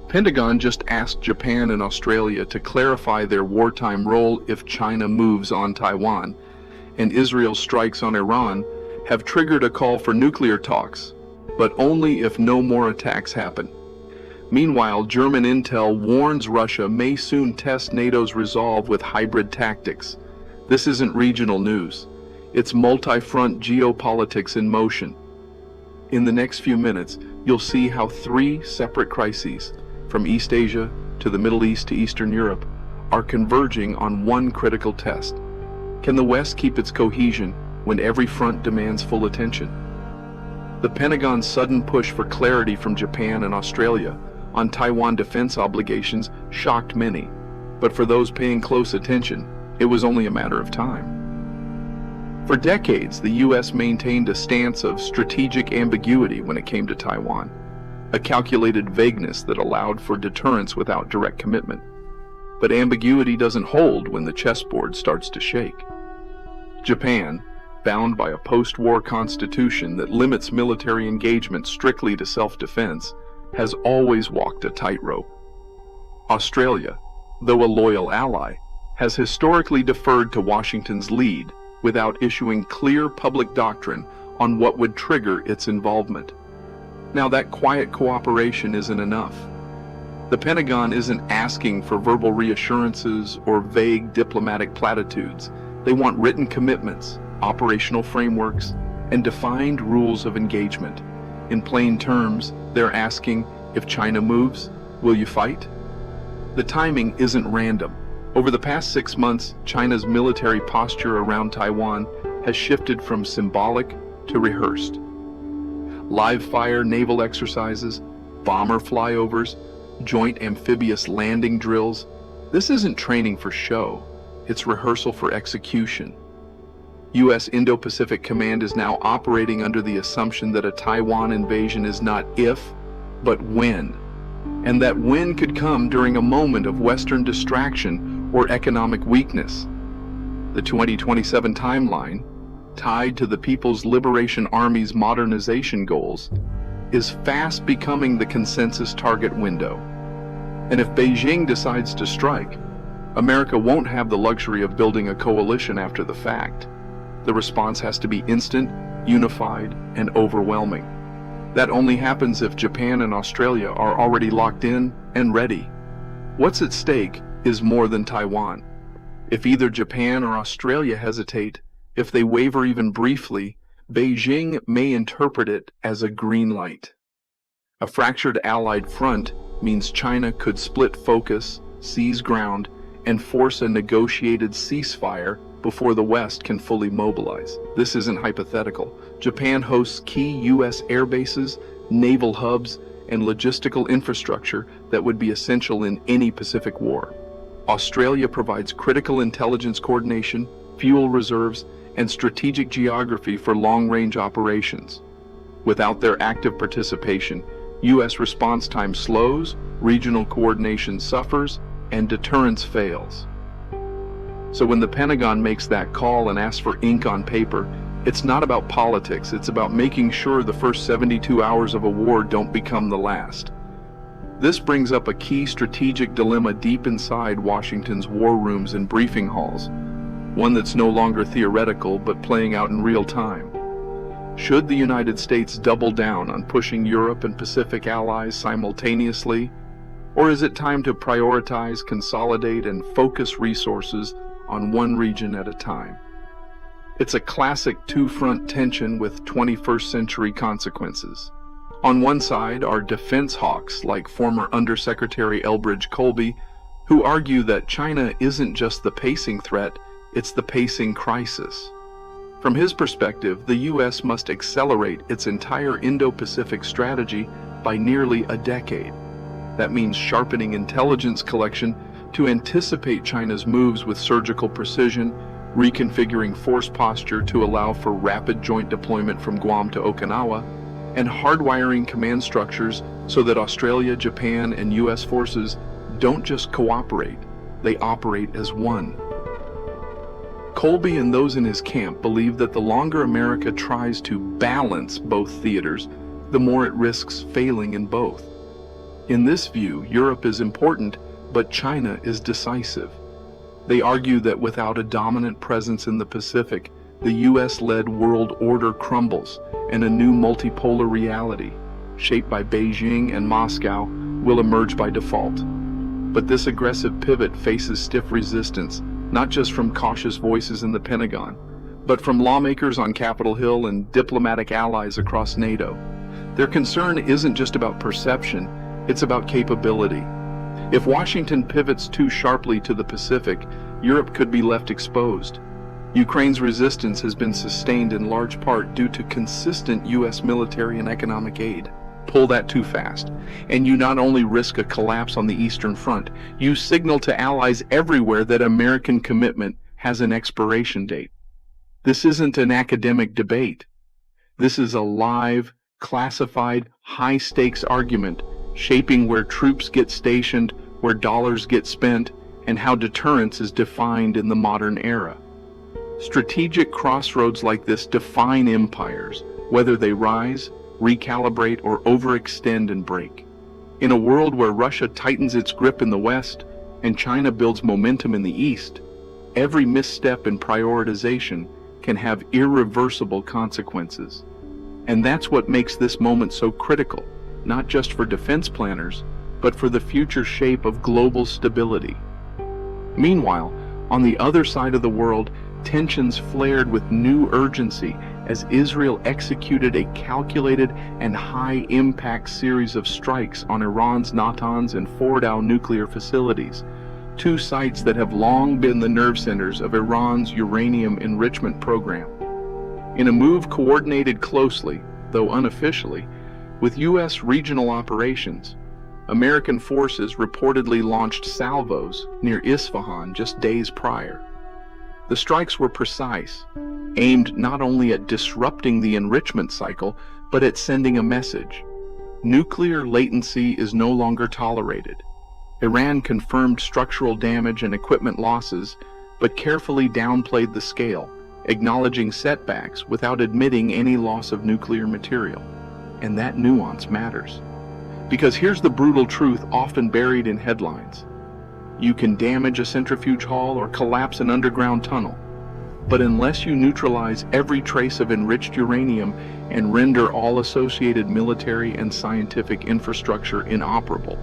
Pentagon just asked Japan and Australia to clarify their wartime role if China moves on Taiwan, and Israel's strikes on Iran have triggered a call for nuclear talks, but only if no more attacks happen. Meanwhile, German intel warns Russia may soon test NATO's resolve with hybrid tactics. This isn't regional news. It's multi-front geopolitics in motion. In the next few minutes, you'll see how three separate crises, from East Asia to the Middle East to Eastern Europe, are converging on one critical test. Can the West keep its cohesion when every front demands full attention? The Pentagon's sudden push for clarity from Japan and Australia on Taiwan defense obligations shocked many, but for those paying close attention, it was only a matter of time. For decades, the U.S. maintained a stance of strategic ambiguity when it came to Taiwan, a calculated vagueness that allowed for deterrence without direct commitment. But ambiguity doesn't hold when the chessboard starts to shake. Japan, bound by a post-war constitution that limits military engagement strictly to self-defense, has always walked a tightrope. Australia, though a loyal ally, has historically deferred to Washington's lead without issuing clear public doctrine on what would trigger its involvement. Now, that quiet cooperation isn't enough. The Pentagon isn't asking for verbal reassurances or vague diplomatic platitudes. They want written commitments, operational frameworks, and defined rules of engagement. In plain terms, they're asking, if China moves, will you fight? The timing isn't random. Over the past 6 months, China's military posture around Taiwan has shifted from symbolic to rehearsed. Live-fire naval exercises, bomber flyovers, joint amphibious landing drills. This isn't training for show, it's rehearsal for execution. U.S. Indo-Pacific Command is now operating under the assumption that a Taiwan invasion is not if, but when. And that when could come during a moment of Western distraction or economic weakness. The 2027 timeline, tied to the People's Liberation Army's modernization goals, is fast becoming the consensus target window. And if Beijing decides to strike, America won't have the luxury of building a coalition after the fact. The response has to be instant, unified, and overwhelming. That only happens if Japan and Australia are already locked in and ready. What's at stake is more than Taiwan. If either Japan or Australia hesitate, if they waver even briefly, Beijing may interpret it as a green light. A fractured Allied front means China could split focus, seize ground, and force a negotiated ceasefire before the West can fully mobilize. This isn't hypothetical. Japan hosts key U.S. air bases, naval hubs, and logistical infrastructure that would be essential in any Pacific war. Australia provides critical intelligence coordination, fuel reserves, and strategic geography for long-range operations. Without their active participation, U.S. response time slows, regional coordination suffers, and deterrence fails. So when the Pentagon makes that call and asks for ink on paper, it's not about politics, it's about making sure the first 72 hours of a war don't become the last. This brings up a key strategic dilemma deep inside Washington's war rooms and briefing halls, one that's no longer theoretical but playing out in real time. Should the United States double down on pushing Europe and Pacific allies simultaneously, or is it time to prioritize, consolidate, and focus resources on one region at a time? It's a classic two-front tension with 21st century consequences. On one side are defense hawks like former Undersecretary Elbridge Colby, who argue that China isn't just the pacing threat, it's the pacing crisis. From his perspective, the U.S. must accelerate its entire Indo-Pacific strategy by nearly a decade. That means sharpening intelligence collection to anticipate China's moves with surgical precision, reconfiguring force posture to allow for rapid joint deployment from Guam to Okinawa, and hardwiring command structures so that Australia, Japan, and U.S. forces don't just cooperate, they operate as one. Colby and those in his camp believe that the longer America tries to balance both theaters, the more it risks failing in both. In this view, Europe is important, but China is decisive. They argue that without a dominant presence in the Pacific, the US-led world order crumbles, and a new multipolar reality, shaped by Beijing and Moscow, will emerge by default. But this aggressive pivot faces stiff resistance, not just from cautious voices in the Pentagon, but from lawmakers on Capitol Hill and diplomatic allies across NATO. Their concern isn't just about perception, it's about capability. If Washington pivots too sharply to the Pacific, Europe could be left exposed. Ukraine's resistance has been sustained in large part due to consistent US military and economic aid. Pull that too fast, and you not only risk a collapse on the Eastern Front, you signal to allies everywhere that American commitment has an expiration date. This isn't an academic debate. This is a live, classified, high-stakes argument shaping where troops get stationed, where dollars get spent, and how deterrence is defined in the modern era. Strategic crossroads like this define empires, whether they rise, recalibrate, or overextend and break. In a world where Russia tightens its grip in the West and China builds momentum in the East, every misstep in prioritization can have irreversible consequences. And that's what makes this moment so critical, not just for defense planners, but for the future shape of global stability. Meanwhile, on the other side of the world, tensions flared with new urgency as Israel executed a calculated and high-impact series of strikes on Iran's Natanz and Fordow nuclear facilities, two sites that have long been the nerve centers of Iran's uranium enrichment program. In a move coordinated closely, though unofficially, with U.S. regional operations, American forces reportedly launched salvos near Isfahan just days prior. The strikes were precise, aimed not only at disrupting the enrichment cycle, but at sending a message. Nuclear latency is no longer tolerated. Iran confirmed structural damage and equipment losses, but carefully downplayed the scale, acknowledging setbacks without admitting any loss of nuclear material. And that nuance matters. Because here's the brutal truth often buried in headlines. You can damage a centrifuge hall or collapse an underground tunnel, but unless you neutralize every trace of enriched uranium and render all associated military and scientific infrastructure inoperable,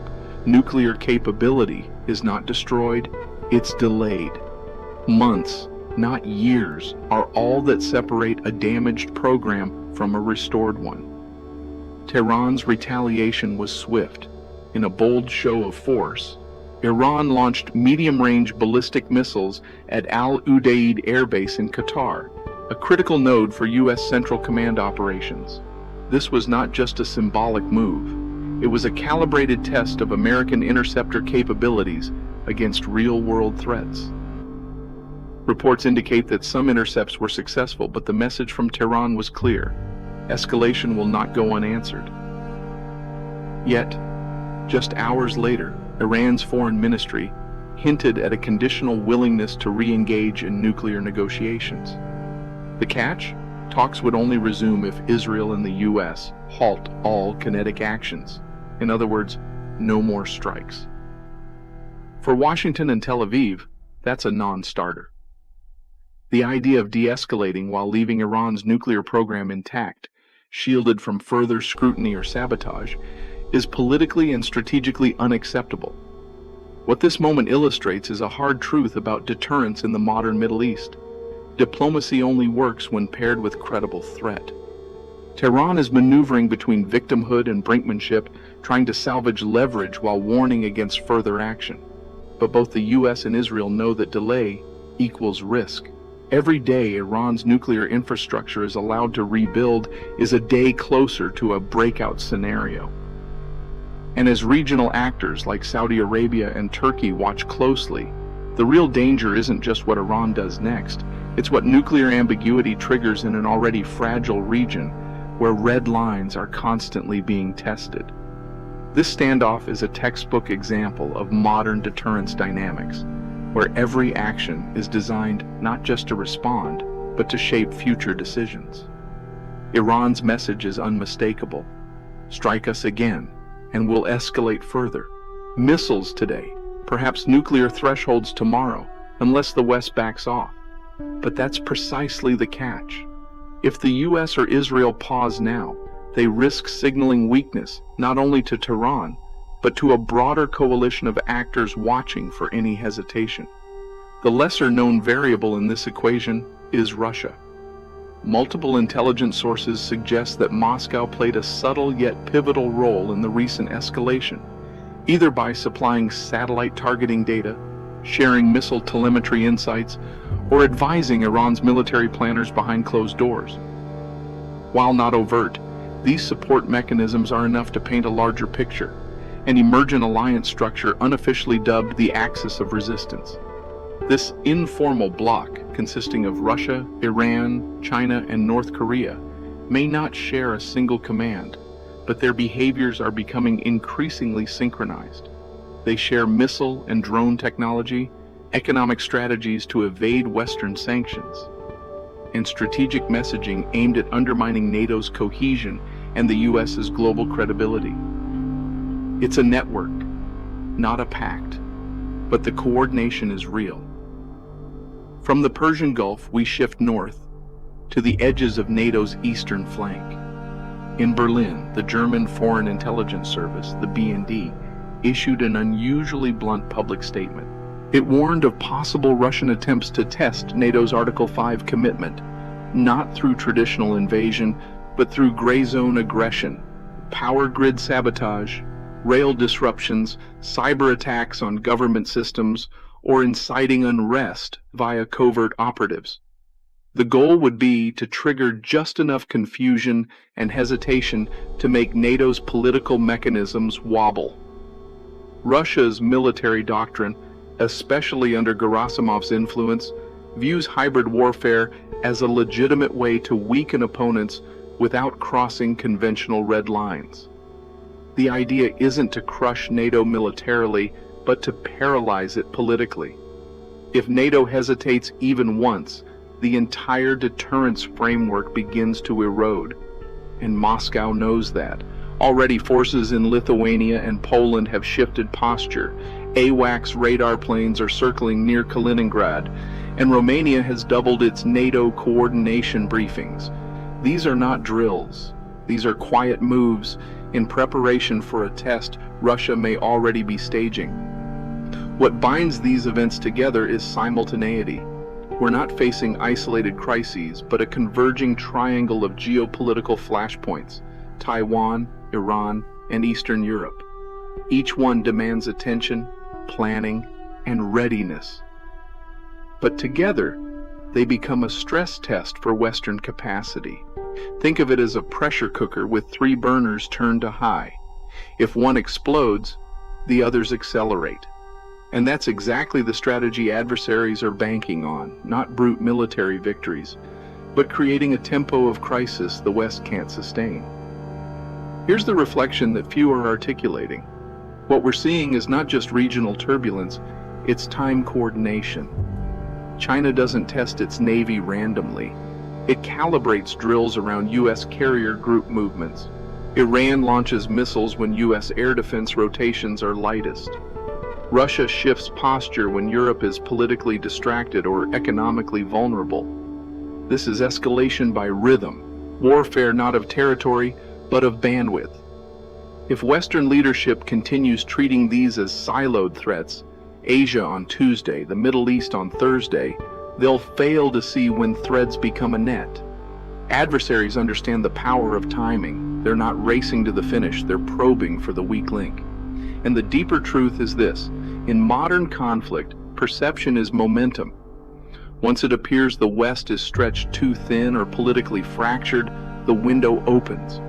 nuclear capability is not destroyed, it's delayed. Months, not years, are all that separate a damaged program from a restored one. Tehran's retaliation was swift. In a bold show of force, Iran launched medium-range ballistic missiles at Al Udeid Air Base in Qatar, a critical node for U.S. Central Command operations. This was not just a symbolic move. It was a calibrated test of American interceptor capabilities against real-world threats. Reports indicate that some intercepts were successful, but the message from Tehran was clear. Escalation will not go unanswered. Yet, just hours later, Iran's foreign ministry hinted at a conditional willingness to re-engage in nuclear negotiations. The catch? Talks would only resume if Israel and the U.S. halt all kinetic actions. In other words, no more strikes. For Washington and Tel Aviv, that's a non-starter. The idea of de-escalating while leaving Iran's nuclear program intact, shielded from further scrutiny or sabotage, is politically and strategically unacceptable. What this moment illustrates is a hard truth about deterrence in the modern Middle East. Diplomacy only works when paired with credible threat. Tehran is maneuvering between victimhood and brinkmanship, trying to salvage leverage while warning against further action. But both the US and Israel know that delay equals risk. Every day Iran's nuclear infrastructure is allowed to rebuild is a day closer to a breakout scenario. And as regional actors like Saudi Arabia and Turkey watch closely, the real danger isn't just what Iran does next, it's what nuclear ambiguity triggers in an already fragile region where red lines are constantly being tested. This standoff is a textbook example of modern deterrence dynamics, where every action is designed not just to respond, but to shape future decisions. Iran's message is unmistakable. Strike us again, and will escalate further. Missiles today, perhaps nuclear thresholds tomorrow, unless the West backs off. But that's precisely the catch. If the US or Israel pause now, they risk signaling weakness not only to Tehran, but to a broader coalition of actors watching for any hesitation. The lesser-known variable in this equation is Russia. Multiple intelligence sources suggest that Moscow played a subtle yet pivotal role in the recent escalation, either by supplying satellite targeting data, sharing missile telemetry insights, or advising Iran's military planners behind closed doors. While not overt, these support mechanisms are enough to paint a larger picture, an emergent alliance structure unofficially dubbed the Axis of Resistance. This informal bloc, consisting of Russia, Iran, China, and North Korea, may not share a single command, but their behaviors are becoming increasingly synchronized. They share missile and drone technology, economic strategies to evade Western sanctions, and strategic messaging aimed at undermining NATO's cohesion and the US's global credibility. It's a network, not a pact, but the coordination is real. From the Persian Gulf, we shift north to the edges of NATO's eastern flank. In Berlin, the German Foreign Intelligence Service, the BND, issued an unusually blunt public statement. It warned of possible Russian attempts to test NATO's Article 5 commitment, not through traditional invasion, but through gray zone aggression, power grid sabotage, rail disruptions, cyber attacks on government systems, or inciting unrest via covert operatives. The goal would be to trigger just enough confusion and hesitation to make NATO's political mechanisms wobble. Russia's military doctrine, especially under Gerasimov's influence, views hybrid warfare as a legitimate way to weaken opponents without crossing conventional red lines. The idea isn't to crush NATO militarily, but to paralyze it politically. If NATO hesitates even once, the entire deterrence framework begins to erode. And Moscow knows that. Already forces in Lithuania and Poland have shifted posture. AWACS radar planes are circling near Kaliningrad, and Romania has doubled its NATO coordination briefings. These are not drills. These are quiet moves in preparation for a test Russia may already be staging. What binds these events together is simultaneity. We're not facing isolated crises, but a converging triangle of geopolitical flashpoints: Taiwan, Iran, and Eastern Europe. Each one demands attention, planning, and readiness. But together, they become a stress test for Western capacity. Think of it as a pressure cooker with 3 burners turned to high. If one explodes, the others accelerate. And that's exactly the strategy adversaries are banking on, not brute military victories, but creating a tempo of crisis the West can't sustain. Here's the reflection that few are articulating. What we're seeing is not just regional turbulence, it's time coordination. China doesn't test its navy randomly. It calibrates drills around U.S. carrier group movements. Iran launches missiles when U.S. air defense rotations are lightest. Russia shifts posture when Europe is politically distracted or economically vulnerable. This is escalation by rhythm, warfare not of territory, but of bandwidth. If Western leadership continues treating these as siloed threats, Asia on Tuesday, the Middle East on Thursday, they'll fail to see when threads become a net. Adversaries understand the power of timing. They're not racing to the finish, they're probing for the weak link. And the deeper truth is this: in modern conflict, perception is momentum. Once it appears the West is stretched too thin or politically fractured, the window opens.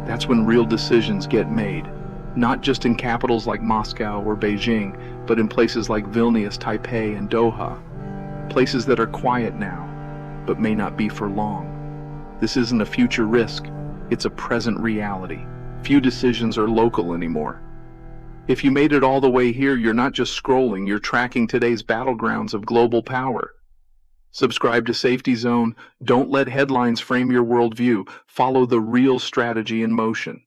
That's when real decisions get made, not just in capitals like Moscow or Beijing, but in places like Vilnius, Taipei, and Doha. Places that are quiet now, but may not be for long. This isn't a future risk, it's a present reality. Few decisions are local anymore. If you made it all the way here, you're not just scrolling, you're tracking today's battlegrounds of global power. Subscribe to Safety Zone. Don't let headlines frame your worldview. Follow the real strategy in motion.